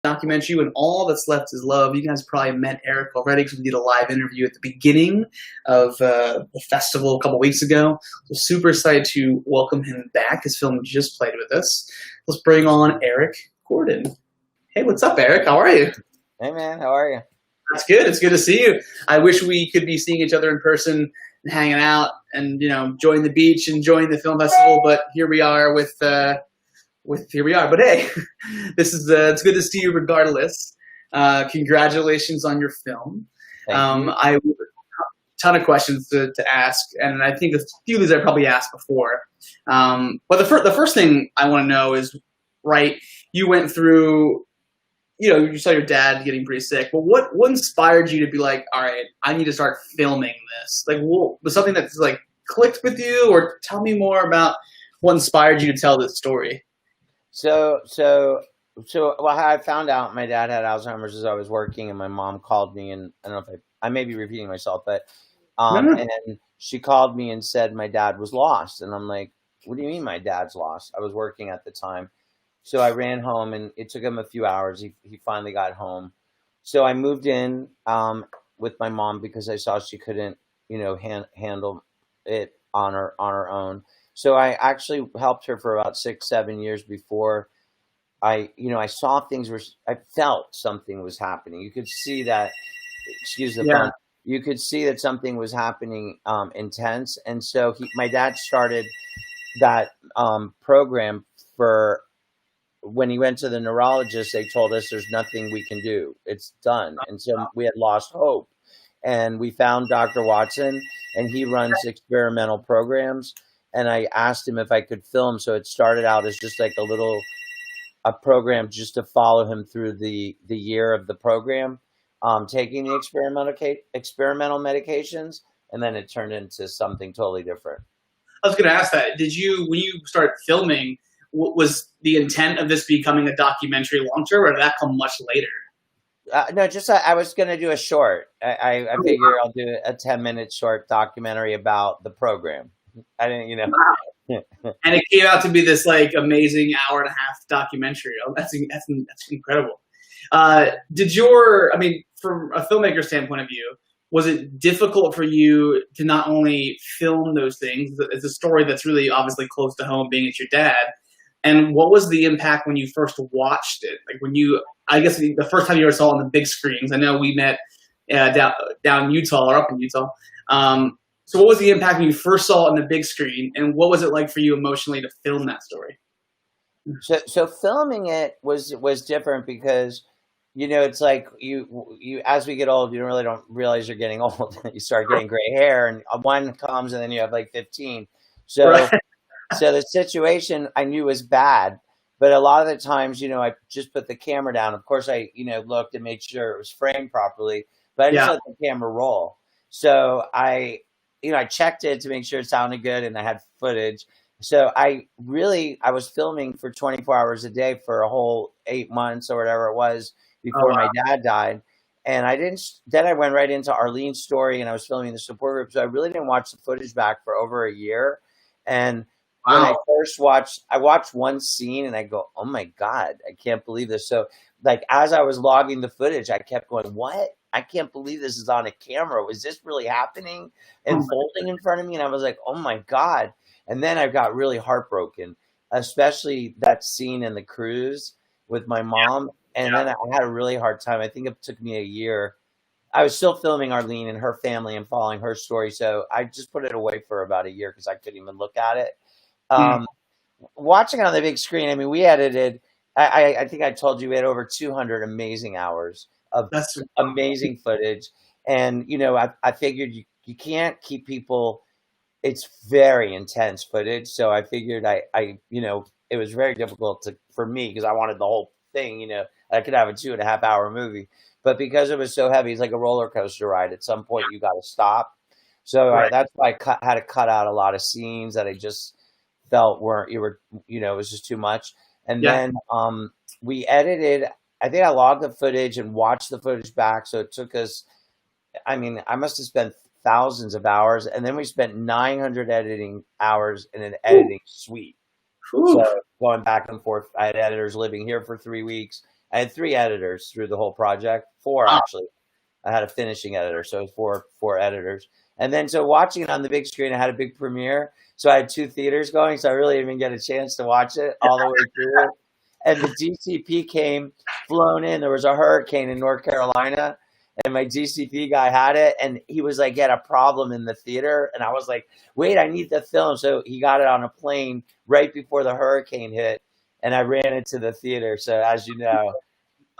documentary When All That's Left Is Love. You guys probably met Eric already because we did a live interview at the beginning of the festival a couple weeks ago. So super excited to welcome him back. His film just played with us. Let's bring on Eric Gordon. Hey, what's up, Eric? How are you? Hey, man. How are you? That's good. It's good to see you. I wish we could be seeing each other in person and hanging out and, enjoying the beach, enjoying the film festival. But here we are here we are. But hey, it's good to see you regardless. Congratulations on your film. Thank you. I have a ton of questions to ask, and I think a few of these I probably asked before. But the first thing I want to know is, right, you went through, you saw your dad getting pretty sick, but what inspired you to be like, all right, I need to start filming this? Like, what was something that's like clicked with you, or tell me more about what inspired you to tell this story? So, well, how I found out my dad had Alzheimer's as I was working, and my mom called me, and I don't know if I may be repeating myself, but No. and she called me and said my dad was lost, and I'm like, what do you mean my dad's lost? I was working at the time. So I ran home, and it took him a few hours. He finally got home. So I moved in with my mom because I saw she couldn't, handle it on her own. So I actually helped her for about 6, 7 years before I saw I felt something was happening. You could see that, excuse the Yeah. pun, you could see that something was happening intense. And so my dad started that program for when he went to the neurologist. They told us there's nothing we can do. It's done. And so we had lost hope. And we found Dr. Watson, and he runs experimental programs. And I asked him if I could film. So it started out as just like a program just to follow him through the year of the program, taking the experimental medications. And then it turned into something totally different. I was going to ask that. When you started filming, was the intent of this becoming a documentary long term, or did that come much later? No, just I was going to do a short. I figure I'll do a 10-minute short documentary about the program. I didn't. Wow. And it came out to be this like amazing hour-and-a-half documentary. Oh, that's incredible. From a filmmaker standpoint of view, was it difficult for you to not only film those things? It's a story that's really obviously close to home, being it's your dad. And what was the impact when you first watched it? Like I guess the first time you ever saw it on the big screens. I know we met down in Utah, or up in Utah. So what was the impact when you first saw it on the big screen, and what was it like for you emotionally to film that story? So filming it was different because, it's like you as we get old, you don't realize you're getting old. You start getting gray hair, and one comes, and then you have like 15. So. Right. So the situation I knew was bad, but a lot of the times, I just put the camera down. Of course, I, looked and made sure it was framed properly, but I just Yeah. let the camera roll. So I checked it to make sure it sounded good, and I had footage. So I was filming for 24 hours a day for a whole 8 months or whatever it was Oh, before my wow. dad died. And then I went right into Arlene's story, and I was filming the support group. So I really didn't watch the footage back for over a year. And when I Wow. first I watched one scene and I go, oh my God, I can't believe this. So like, as I was logging the footage, I kept going, what? I can't believe this is on a camera. Was this really happening and folding in front of me? And I was like, oh my God. And then I got really heartbroken, especially that scene in the cruise with my mom. And Yeah. then I had a really hard time. I think it took me a year. I was still filming Arlene and her family and following her story. So I just put it away for about a year because I couldn't even look at it. Mm. Um, Watching it on the big screen, I mean, we edited. I think I told you we had over 200 amazing hours of That's amazing footage, and I figured you can't keep people. It's very intense footage, so I figured it was very difficult for me because I wanted the whole thing. I could have a 2.5 hour movie, but because it was so heavy, it's like a roller coaster ride. At some point, you got to stop. So right. that's why had to cut out a lot of scenes that I just felt it was just too much. And Yeah. then we edited. I think I logged the footage and watched the footage back. So it took us, I mean, I must have spent thousands of hours, and then we spent 900 editing hours in an editing suite. So Whew. going back and forth, I had editors living here for 3 weeks, I had 3 editors through the whole project, 4 Oh, actually. I had a finishing editor, so it was four editors. And then so watching it on the big screen, I had a big premiere, so I had 2 theaters going, so I really didn't even get a chance to watch it all the way through. And the DCP came flown in. There was a hurricane in North Carolina, and my DCP guy had it, and he was like, "Get a problem in the theater," and I was like, "Wait, I need the film." So he got it on a plane right before the hurricane hit, and I ran into the theater. So as you know,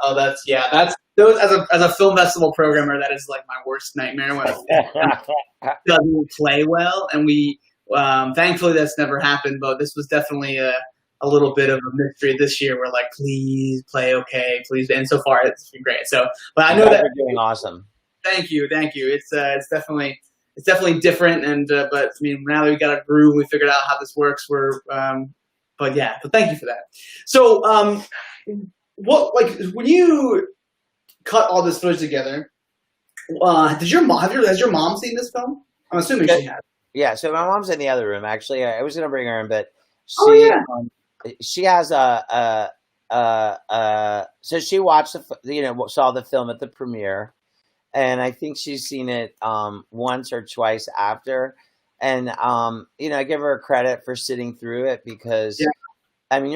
oh, that's yeah. That's those as a film festival programmer. That is like my worst nightmare when a film doesn't play well. And we thankfully that's never happened. But this was definitely a little bit of a mystery this year. We're like, please play okay, please. And so far it's been great. So, but I you know guys that. are doing awesome. Thank you, thank you. It's definitely different. And but I mean, now that we got a groove, we figured out how this works. But yeah, but thank you for that. So what like when you cut all this footage together? Did your mom has your mom seen this film? I'm assuming Yeah, she has. yeah, so my mom's in the other room. Actually, I was gonna bring her in, but Oh she yeah. she has so she watched saw the film at the premiere, and I think she's seen it once or twice after. And I give her credit for sitting through it because Yeah. I mean,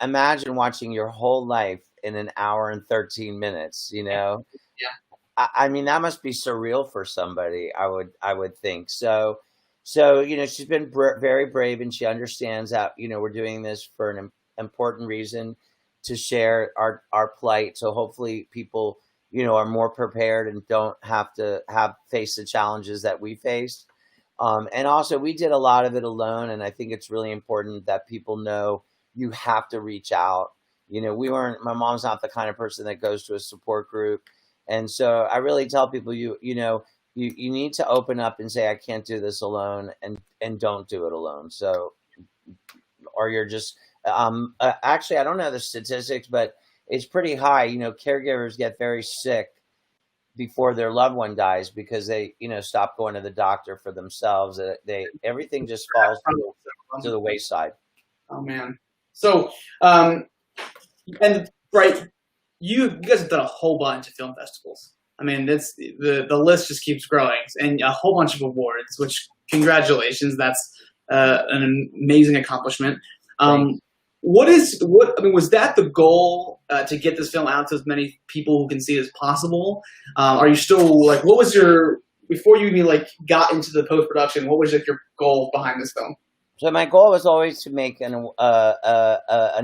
imagine watching your whole life in an hour and 13 minutes, you know? Yeah. I mean, that must be surreal for somebody, I would think. She's been very brave, and she understands that, we're doing this for an important reason, to share our plight. So hopefully people, are more prepared and don't have to face the challenges that we faced. And also, we did a lot of it alone, and I think it's really important that people know you have to reach out. My mom's not the kind of person that goes to a support group, and so I really tell people, you need to open up and say, I can't do this alone, and don't do it alone. So, or you're just actually, I don't know the statistics, but it's pretty high. Caregivers get very sick before their loved one dies because they, stop going to the doctor for themselves. Everything just falls to the wayside. Oh man. So and right, you guys have done a whole bunch of film festivals. I mean, it's the list just keeps growing, and a whole bunch of awards. Which congratulations, that's an amazing accomplishment. Thanks. What I mean, was that the goal to get this film out to as many people who can see it as possible? Are you still like, what was your before you even like got into the post production? What was like your goal behind this film? So my goal was always to make an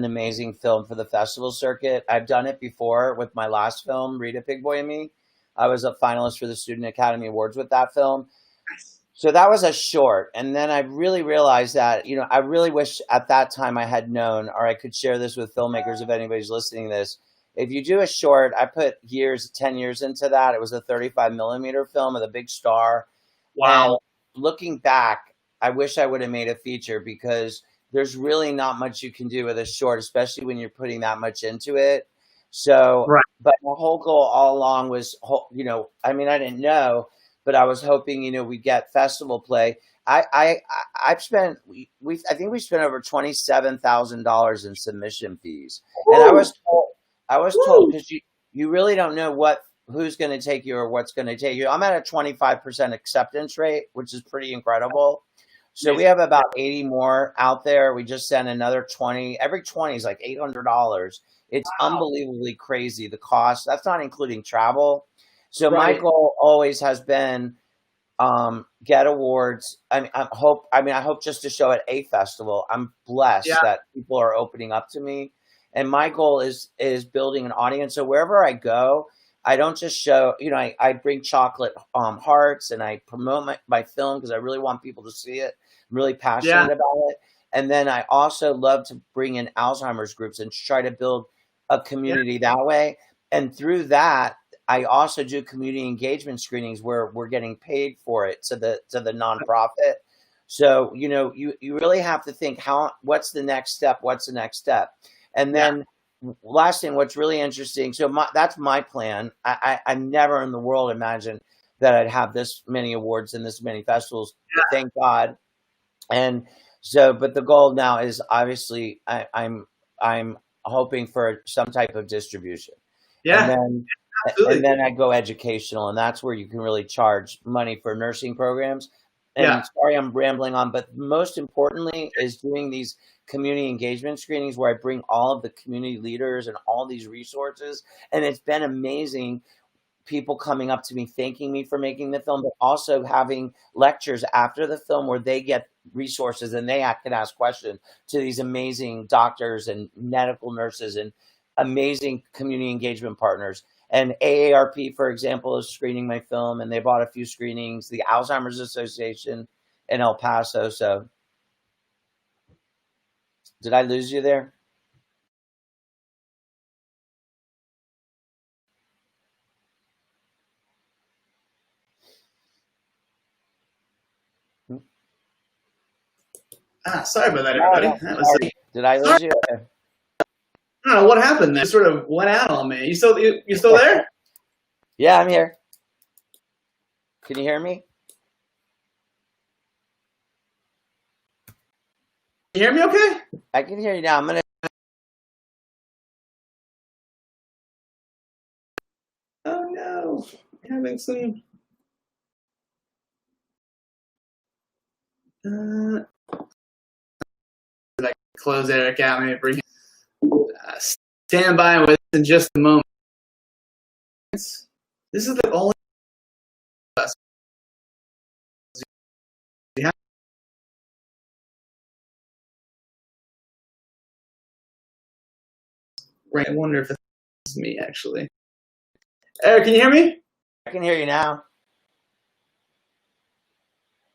amazing film for the festival circuit. I've done it before with my last film, Rita Pig Boy and Me. I was a finalist for the Student Academy Awards with that film. So that was a short. And then I really realized that, I really wish at that time I had known, or I could share this with filmmakers if anybody's listening to this. If you do a short, I put 10 years into that. It was a 35 millimeter film with a big star. And Wow. looking back, I wish I would have made a feature because there's really not much you can do with a short, especially when you're putting that much into it. So, Right. but my whole goal all along was, I mean, I didn't know, but I was hoping, we get festival play. I've spent, I think we spent over $27,000 in submission fees. And Woo! I was told, Woo! because you really don't know who's going to take you or what's going to take you. I'm at a 25% acceptance rate, which is pretty incredible. So we Amazing. have about 80 more out there. We just sent another 20. Every 20 is like $800. It's Wow. unbelievably crazy, the cost. That's not including travel. So my Right. goal always has been get awards. I hope just to show at a festival. I'm Yeah. blessed that people are opening up to me. And my goal is building an audience. So wherever I go, I don't just show, I bring chocolate hearts, and I promote my film because I really want people to see it. I'm really Yeah. passionate about it. And then I also love to bring in Alzheimer's groups and try to build a Yeah. community that way. And through that, I also do community engagement screenings where we're getting paid for it to the nonprofit. So, you really have to think what's the next step? What's the next step? And Yeah. then last thing, what's really interesting. So that's my plan. I never in the world imagined that I'd have this many awards and this many festivals. Thank God. And so, but the goal now is obviously I'm hoping for some type of distribution. And Yeah, then absolutely. I go educational, and that's where you can really charge money for nursing programs. Yeah, And sorry, I'm rambling on, but most importantly is doing these community engagement screenings where I bring all of the community leaders and all these resources. And it's been amazing, people coming up to me thanking me for making the film, but also having lectures after the film where they get resources and they can ask questions to these amazing doctors and medical nurses and amazing community engagement partners. And AARP, for example, is screening my film, and they bought a few screenings. The Alzheimer's Association in El Paso. So, did I lose you there? sorry about that, No, everybody. no, That was sorry. Did I sorry. lose you? I don't know what happened there. It sort of went out on me. You still there? Yeah, I'm here. Can you hear me? You hear me okay? I can hear you now. I'm gonna. Oh no, having some. Like close Eric out. Maybe bring. Stand by with us in just a moment. This is the only. Right. I wonder if it's me actually. Eric, can you hear me? I can hear you now.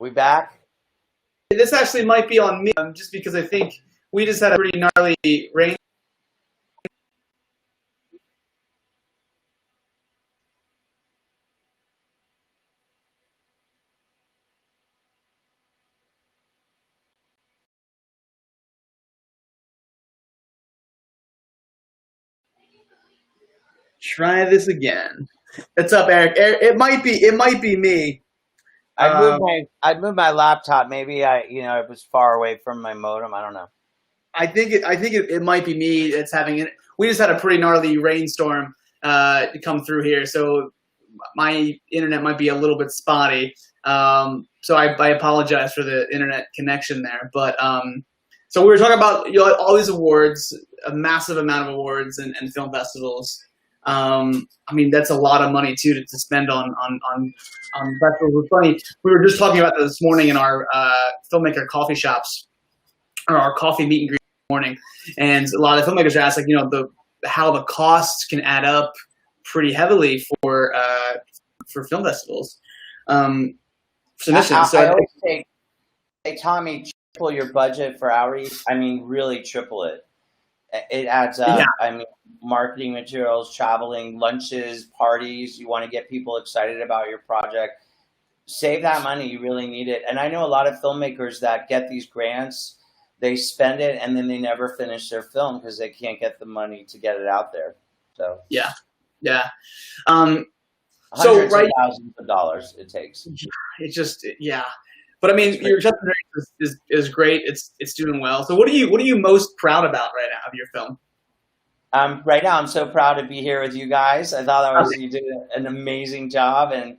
We back? This actually might be on me, just because I think we just had a pretty gnarly rain. Try this again. What's up, Eric? Eric, it might be me. Um, I moved my laptop. Maybe it was far away from my modem. I don't know. I think it might be me that's having it. We just had a pretty gnarly rainstorm come through here, so my internet might be a little bit spotty. So I apologize for the internet connection there. But so we were talking about all these awards, a massive amount of awards and film festivals. I mean, that's a lot of money too to spend on festivals. It's funny, we were just talking about this morning in our filmmaker coffee shops, or our coffee meet and greet morning, and a lot of filmmakers are asked, like, how the costs can add up pretty heavily for film festivals. Submissions. I always say, hey Tommy, triple your budget for outreach. I mean, really triple it. It adds up. Yeah. I mean, marketing materials, traveling, lunches, parties. You want to get people excited about your project. Save that money. You really need it. And I know a lot of filmmakers that get these grants. They spend it and then they never finish their film because they can't get the money to get it out there. So yeah. hundreds of thousands of dollars it takes. It just, yeah. But I mean, your acceptance rate is great. It's doing well. So what are you most proud about right now of your film? Right now, I'm so proud to be here with you guys. I thought you did an amazing job, and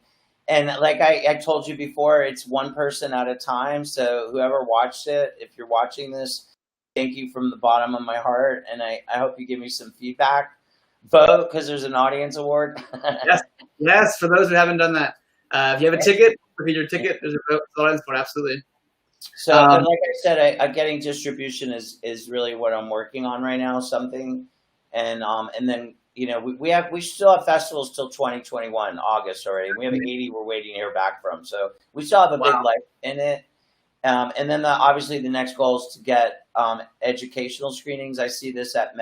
like I told you before, it's one person at a time. So whoever watched it, if you're watching this, thank you from the bottom of my heart, and I hope you give me some feedback. Vote, because there's an audience award. Yes. For those who haven't done that, if you have a ticket, repeat your ticket. There's a audience award, absolutely. So, like I said, getting distribution is really what I'm working on right now. Something, and then we still have festivals till 2021 August already. We have 80 we're waiting to hear back from. So we still have a big life in it. And then obviously the next goal is to get educational screenings. I see this I've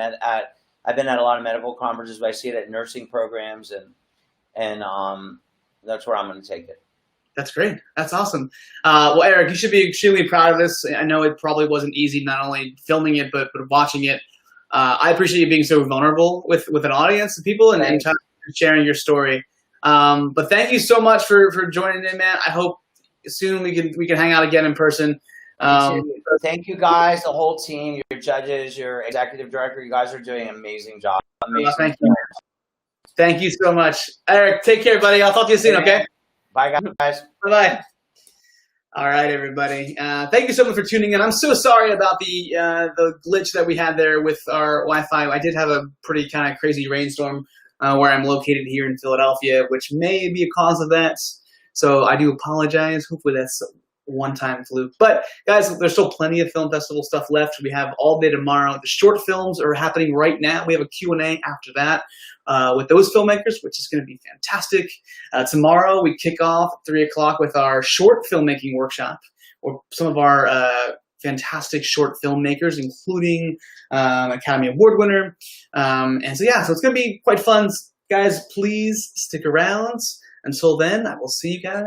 been at a lot of medical conferences, but I see it at nursing programs, and that's where I'm going to take it. That's great. That's awesome. Well, Eric, you should be extremely proud of this. I know it probably wasn't easy, not only filming it, but watching it. I appreciate you being so vulnerable with an audience of people and sharing your story. But thank you so much for joining in, man. I hope soon we can hang out again in person. You Um, too. Thank you guys, the whole team, your judges, your executive director. You guys are doing an amazing job. Amazing. thank you. Thank you so much. Eric, take care, buddy. I'll talk to you soon, okay? Bye, guys. Bye-bye. All right, everybody. Thank you so much for tuning in. I'm so sorry about the glitch that we had there with our Wi-Fi. I did have a pretty kind of crazy rainstorm where I'm located here in Philadelphia, which may be a cause of that. So I do apologize. Hopefully that's a one-time fluke. But guys, there's still plenty of film festival stuff left. We have all day tomorrow. The short films are happening right now. We have a Q&A after that with those filmmakers, which is going to be fantastic. Tomorrow we kick off at 3 o'clock with our short filmmaking workshop, or some of our fantastic short filmmakers, including Academy Award winner. And so yeah, so it's going to be quite fun. Guys, please stick around. Until then, I will see you guys